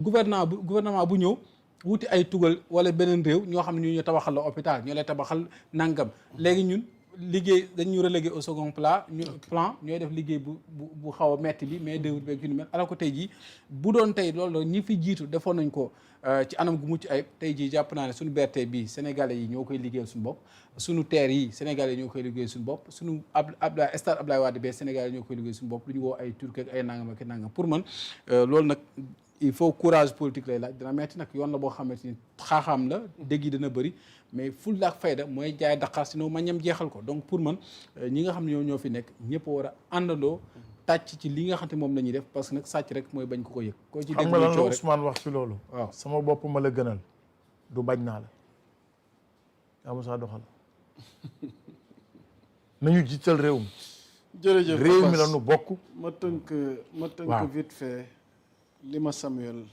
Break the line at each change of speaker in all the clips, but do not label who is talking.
gouvernement bu ñëw wuti ay tugal wala beneen réew ñoo xam ne ñu tabaxal la hôpital ñoo lay tabaxal nangam. léegi ñun liggéey dañu relégué au second plan ñooy def liggéey bu xaw a metti bi mais déwut beeg yu ni mel alors que tey jii bu doon tey loolu ñi fi jiitu defoon nañ ko ci anam gu mucc ayib tey jii jàpp naa ne suñu BRT bii sénégalais yi ñoo koy liggéeyal suñu bopp suñu TER yi sénégalais yi ñoo koy liggéeyal suñu bopp suñu stade Abdoulaye Wade bee sénégalais yi ñoo koy liggéeyal suñu bopp lu ñu woo ay turc ak ay nangam ak nangam pour man loolu nag il faut courage politique lay laaj dina metti nag yoon la boo xamante ni xaaxaam la dégg yi dana bëri mais fulla ak fayda mooy jaay Dakar sinon ma ñam jeexal ko donc pour man ñi nga xam ne ñoo fi nekk ñëpp a war a àndandoo tàcc ci li nga xam ne moom la ñuy def parce que nag sàcc rek mooy bañ ko yëg koo ci dégg
xam nga lan la Ousmane wax ci loolu
waaw
sama bopp ma la gënal du bañ naa la yaa Moussa doxal nañu jiital réew mi
jërëjëf
réew mi la ñu bokk
ma tënk vite fait li ma Samuel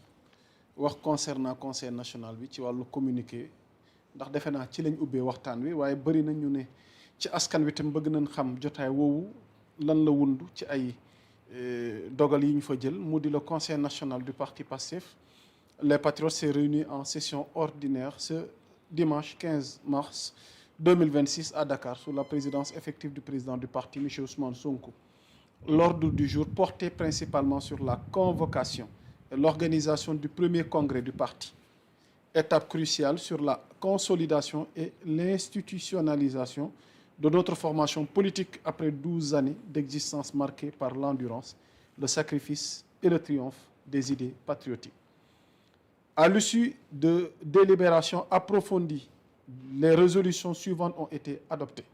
wax concernant conseil national bi ci wàllu communiqué ndax defe naa ci lañ ubbee waxtaan wi waaye bëri na ñu ne ci askan wi tam bëgg nañ xam jotaay woowu lan la wundu ci ay dogal yi ñu fa jël mu di le conseil national du parti Pastef les patriotes s'est réuni en session ordinaire ce dimanche 15 mars 2026 à Dakar sous la présidence effective du président du parti M. Ousmane Sonko. L'ordre du jour portait principalement sur la convocation et l'organisation du premier congrès du parti. Étape cruciale sur la consolidation et l'institutionnalisation de notre formation politique après 12 années d'existence marquées par l'endurance, le sacrifice et le triomphe des idées patriotiques. À l'issue de délibérations approfondies, les résolutions suivantes ont été adoptées.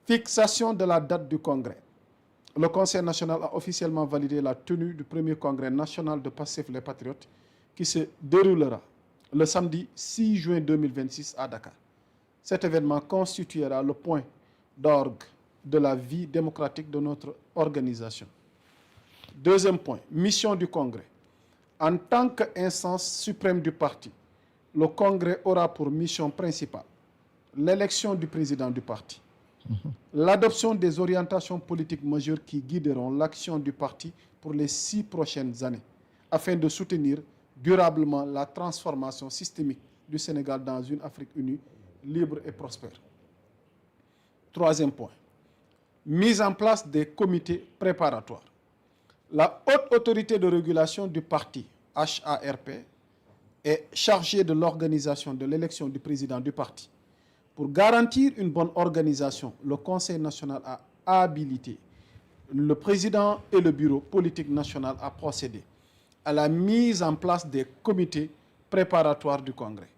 Fixation de la date du congrès. Le Conseil national a officiellement validé la tenue du premier congrès national de Pastef les Patriotes qui se déroulera le samedi 6 juin 2026 à Dakar. Cet événement constituera le point d'orgue de la vie démocratique de notre organisation. Deuxième point, mission du congrès. En tant qu'instance suprême du parti, le congrès aura pour mission principale l'élection du président du parti, l'adoption des orientations politiques majeures qui guideront l'action du parti pour les 6 prochaines années, afin de soutenir durablement la transformation systémique du Sénégal dans une Afrique unie, libre et prospère. Troisième point, mise en place des comités préparatoires. La haute autorité de régulation du parti, HARP, est chargée de l'organisation de l'élection du président du parti. Pour garantir une bonne organisation, le Conseil national a habilité le président et le bureau politique national à procéder à la mise en place des comités préparatoires du Congrès.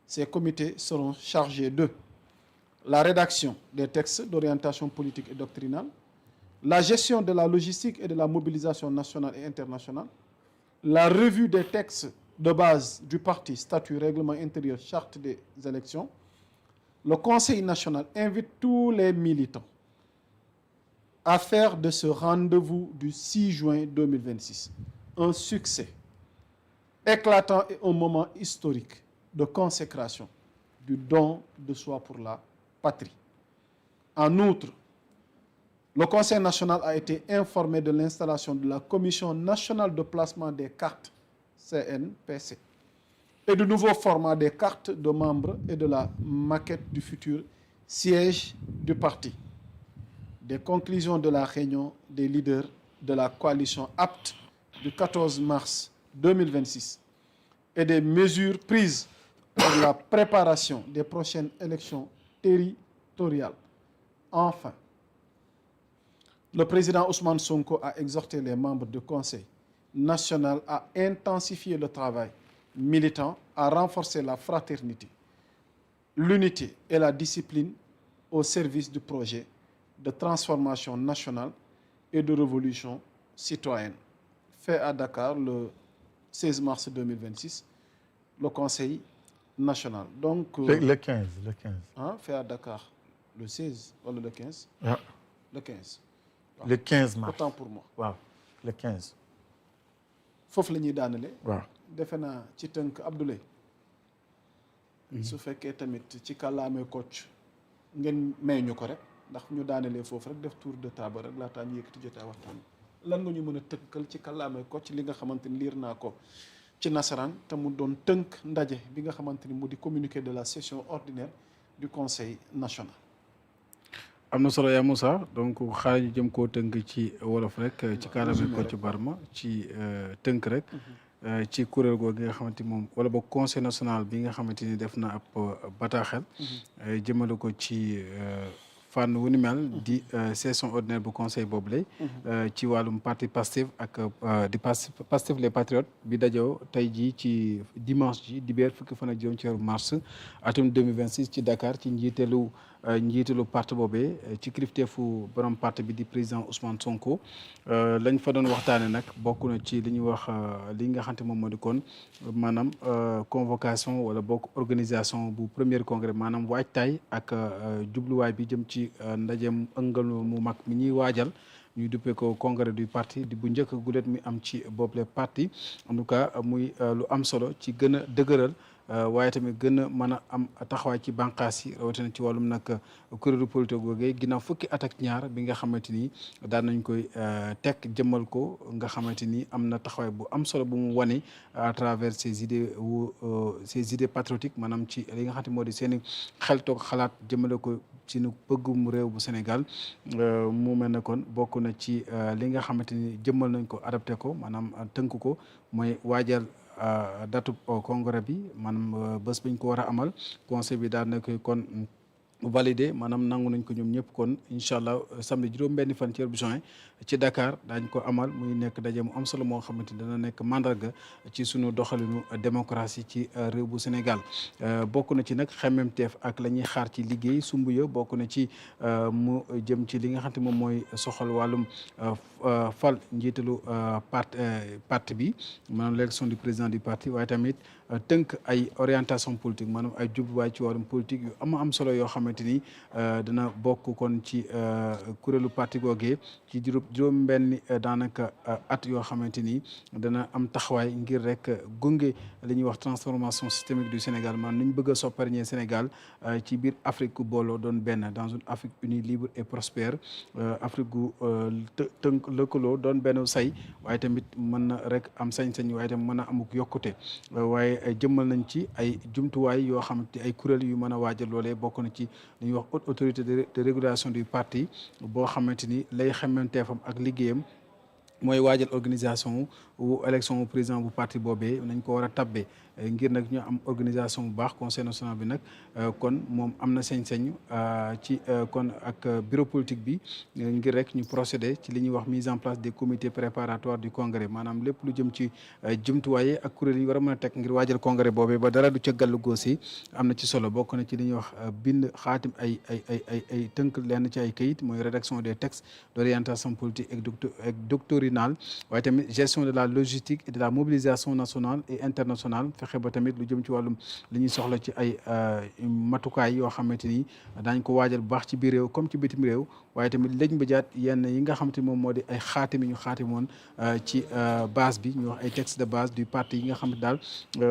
Ces comités seront chargés de la rédaction des textes d'orientation politique et doctrinale, la gestion de la logistique et de la mobilisation nationale et internationale, la revue des textes de base du parti, statut, règlement intérieur, charte des élections. Le Conseil national invite tous les militants à faire de ce rendez-vous du 6 juin 2026 un succès éclatant et un moment historique de consécration du don de soi pour la patrie. En outre, le Conseil national a été informé de l'installation de la Commission nationale de placement des cartes CNPC et du nouveau format des cartes de membres et de la maquette du futur siège du parti. Des conclusions de la réunion des leaders de la coalition APT du 14 mars 2026 et des mesures prises pour la préparation des prochaines élections territoriales. Enfin, le président Ousmane Sonko a exhorté les membres du Conseil national à intensifier le travail militant, à renforcer la fraternité, l'unité et la discipline au service du projet de transformation nationale et de révolution citoyenne. Fait à Dakar le 16 mars 2026, le Conseil national. Donc,
le 15.
Hein, fait à Dakar le 16 wala le 15.
Ah.
Le 15. waaw.
Le 15 mars.
Autant pour moi.
waaw le 15.
foofu la ñuy daanale.
waaw
defe naa ci tënk Abdoulaye. su fekkee tamit ci kàllaamee coach ngeen may ñu ko rek ndax ñu daanalee foofu rek def tour de table rek laataa ñu yëkkati jotaay waxtaan. lan nga ñu mën a tënkal ci kàllaamay ko ci li nga xamante ni liir naa ko ci nasaraan te mu doon tënk ndaje bi nga xamante ni mu di communiqué de la session ordinaire du conseil national.
am na solo yaa Moussa donc xaaral ñu jëm koo tënk ci wolof rek ci kàllaamay Kocc Barma ci tënk rek. ci kuréel googu nga xamante moom wala boog conseil national bi nga xamante ni def na ab bataaxel. jëmale ko ci fànn wu ni mel di session ordinaire bu conseil boobule. ci wàllum parti Pastef ak di Pastef les patriotes bi dajoo tey jii ci dimanche ji dibéer fukki fan ak juróom ci weeru mars atum 2026 ci Dakar ci njiitalu parti boobee ci kilifteefu borom parti bi di président Ousmane Sonko lañ fa doon waxtaane nag bokk na ci li ñuy wax li nga xamante moom moo di kon maanaam convocation wala bokk organisation bu premier congrès maanaam waajtaay ak jubluwaay bi jëm ci ndajeem ëngal mu mag mi ñuy waajal ñu duppee ko congrès du parti di bu njëkk gulet mi am ci boobule parti en tout cas muy lu am solo ci gën a dëgëral waaye tamit gën a mën a am taxawaay ci bànqaas yi rawatina ci wàllum nag kuréelu politique googee ginnaaw fukki at ak ñaar bi nga xamante ni daan nañ koy teg jëmmal ko nga xamante ni am na taxawaay bu am solo bu mu wane à travers ces idées patriotiques maanaam ci li nga xamante moo di seen i xel toog xalaat jëmale ko ci nu bëggum réew bu Sénégal mu mel ne kon bokk na ci li nga xamante ni jëmmal nañ ko adapté ko maanaam tënk ko mooy waajal datu congrès bi maanaam bés bañ ko war a amal conseil bi daal na koy kon validé maanaam nangu nañ ko ñoom ñëpp kon incha allah samedi juróom-benni fan ci weeru juin ci Dakar daañ ko amal muy nekk daje mu am solo moo xamante ni dana nekk mandarga ci sunu doxalinu démocratie ci réew bu Sénégal bokk na ci nag xemmemteef ak la ñuy xaar ci liggéey sumb ya bokk na ci mu jëm ci li nga xamante moom mooy soxal wàllum fal njiitalu parti bi maanaam l'élection du président du parti waaye tamit tënk ay orientation politique maanaam ay jubluwaay ci wàllum politique yu am solo yoo xamante ni dana bokk kon ci kuréelu parti googee ci juróom-benni daanaka at yoo xamante ni dana am taxawaay ngir rek gunge li ñuy wax transformation systémique du Sénégal maanaam nu ñu bëgg a sopparñee Sénégal ci biir Afrique gu booloo doon benn dans une Afrique unie libre et prospère Afrique gu tënk lëkkaloo doon benn say waaye tamit mën na rek am sañ-sañ waaye tamit mën a amuk yokkute waaye jëmmal nañ ci ay jumtuwaay yoo xamante ay kuréel yu mën a waajal loolee bokk na ci li ñuy wax haute autorité de régulation du parti boo xamante ni lay xemmanteefam ak liggéeyam mooy waajal organisation wu élection président bu parti boobee nañ ko war a tabbee ngir nag ñu am organisation bu baax conseil national bi nag kon moom am na sañ-sañ ci kon ak bureau politique bi ngir rek ñu procéder ci li ñuy wax mise en place des comités préparatoires du congrès maanaam lépp lu jëm ci jumtuwaay ak kuréel yi war a mën a teg ngir waajal congrès boobee ba dara du ca gàllu góosi am na ci solo bokk na ci li ñuy wax bind xaatim ay tënk lenn ci ay kayit mooy rédaction des textes d'orientation politique et doctrinale waaye tamit gestion de la logistique et de la mobilisation nationale et internationale fexe ba tamit lu jëm ci wàllum li ñuy soxla ci ay matukaay yoo xamante ni daañ ko waajal bu baax ci biir réew comme ci bitim réew waaye tamit léegi mbëjaat yenn yi nga xamante ni moom moo di ay xaatim yi ñu xaatimoon ci base bi ñu wax ay texte de base du parti yi nga xam ne daal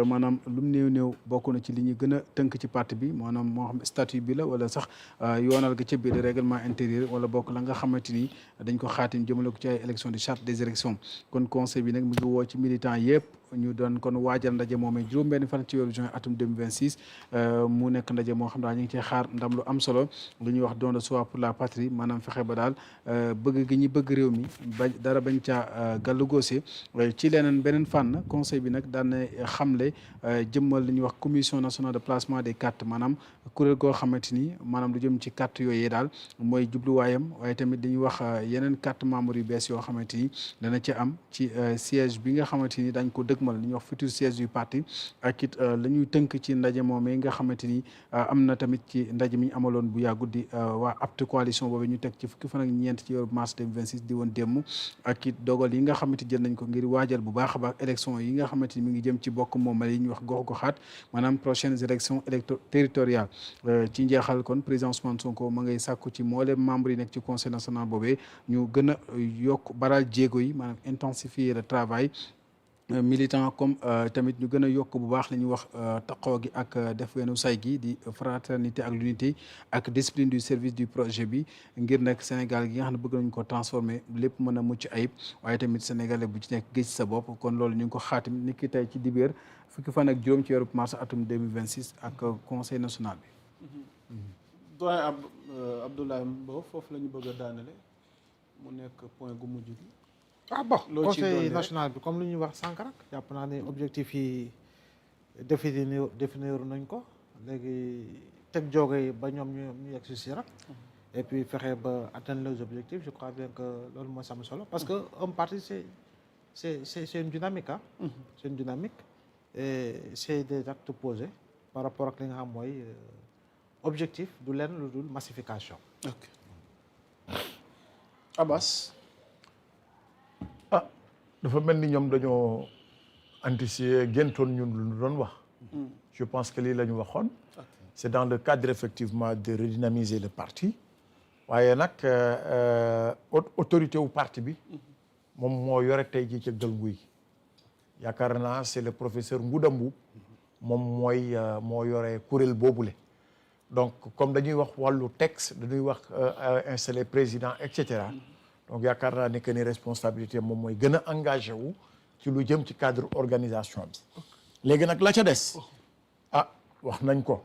maanaam lu mu néew bokk na ci li ñu gën a tënk ci parti bi maanaam moo xam statut bi la wala sax yoonal ga ca biir règlement intérieur wala bokk la nga xamante ni dañ ko xaatim jëmale ko ci ay élection di charte des élections kon conseil bi nag mu ngi woo ci militant yëpp ñu doon kon waajal ndaje moomee juróom-benn fan ci weeru juin atum 2026 mu nekk ndaje moo xam daal ñu ngi cee xaar ndam lu am solo lu ñuy wax don de soi pour la patrie maanaam fexe ba daal bëgg gi ñi bëgg réew mi dara bañ caa gàllu goose ci beneen fànn conseil bi nag daan na xamle jëmmal li ñuy wax commission nationale de placement des cartes maanaam kuréel goo xamante ni maanaam lu jëm ci carte yooyu daal mooy jubluwaayam waaye tamit dañuy wax yeneen carte membres yu bees yoo xamante ni dana ci am ci siège bi nga xamante ni dañ ko dëgmal li ñuy wax futur siège du parti ak it la ñuy tënk ci ndaje moomee nga xamante ni am na tamit ci ndaje mi ñu amaloon bu yàggut di waa apte coalition boobu ñu teg ci fukki fan ak ñeent ci weeru mars 2026 di woon démb ak it dogal yi nga xamante jël nañ ko ngir waajal bu baax a baax élection yi nga xamante ni mi ngi jëm ci bokk moomale yi ñuy wax gox-goxaat maanaam prochaines élections territoriales ci njeexal kon président Ousmane Sonko ma ngay sàkku ci mboolem membres yi nekk ci conseil national boobee ñu gën a yokk baral jéego yi maanaam intensifier le travail militant comme tamit ñu gën a yokk bu baax li ñuy wax taqoo gi ak def weenu say gi di fraternité ak l'unité ak discipline du service du projet bi ngir nag Sénégal gi nga xam ne bëgg nañu ko transformer lépp mën a mucc ayib waaye tamit sénégalais bu ci nekk gis sa bopp kon loolu ñu ngi ko xaatim ni ki tey ci dibéer fukki fan ak juróom ci weeru mars atum 2026 ak conseil national bi.
doyen Abdoulaye Mbow foofu la ñu bëgg a daanele mu nekk point gu mujj gi.
bon
loo ci
conseil
dolli
national bi comme lu ñuy wax sànq rek jàpp naa ne objectif yi définir nañ ko léegi teg joogo yi ba ñoom ñu yegg si rek et puis fexe ba atteindre les objectifs je crois bien que loolu mooy sama solo parce que un parti c'est une dynamique c'est une dynamique et c'est des actes posés par rapport ak li nga xam mooy objectif du lenn lu dul massification.
ok Abbas.
dafa mel ni ñoom dañoo anticiper géntoon ñun lu ñu doon wax. je pense que lii la ñu waxoon. c'est dans le cadre effectivement de redynamiser le parti. waaye nag autorité wu parti bi. moom moo yore tey jii ci Gueule Gui. yaakaar naa c'est le professeur Ngouda Mboup moom moo yore kuréel boobule. donc comme dañuy wax wàllu texte dañuy wax installer président et cetera. donc yaakaar naa ne que ni responsabilité moom mooy gën a engagé wu ci lu jëm ci cadre organisation bi léegi nag la ca des wax nañ ko